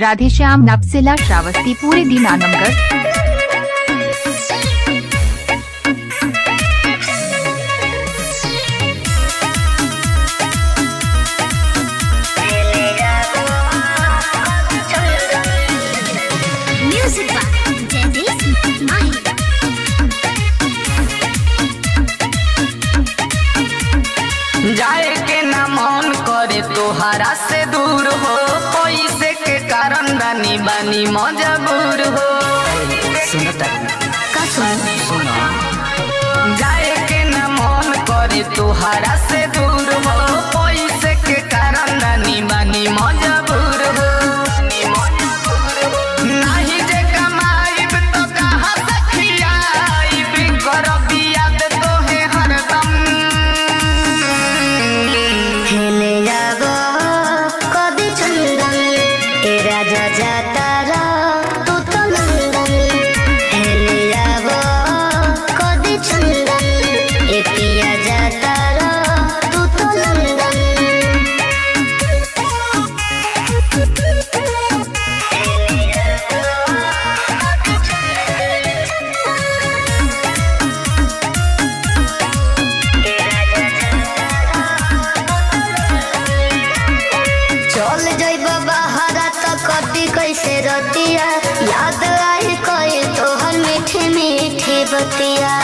राधेश्याम नक्सेला श्रावस्ती पूरे दिन आनमगढ़। जाए के ना मन करे तोहरा से दूर हो, पैसे के कारण रानी बानी मजबूर हो। सुनो जाए के ना मन करे तोहरा से दूर हो, पैसे के कारण रानी बानी मजबूर हो। नहीं जे कमाईब तो कहाँ से खियाईब, करब याद तोहे हरदम। राजा जाता तू तो लंदन हेले जाबो कदी चंदन ए पिया जाता तू तो लंदन चल जाइब बाहरा तो कटी कैसे रतिया, याद आई कोई तोहर मीठी मीठी बतिया।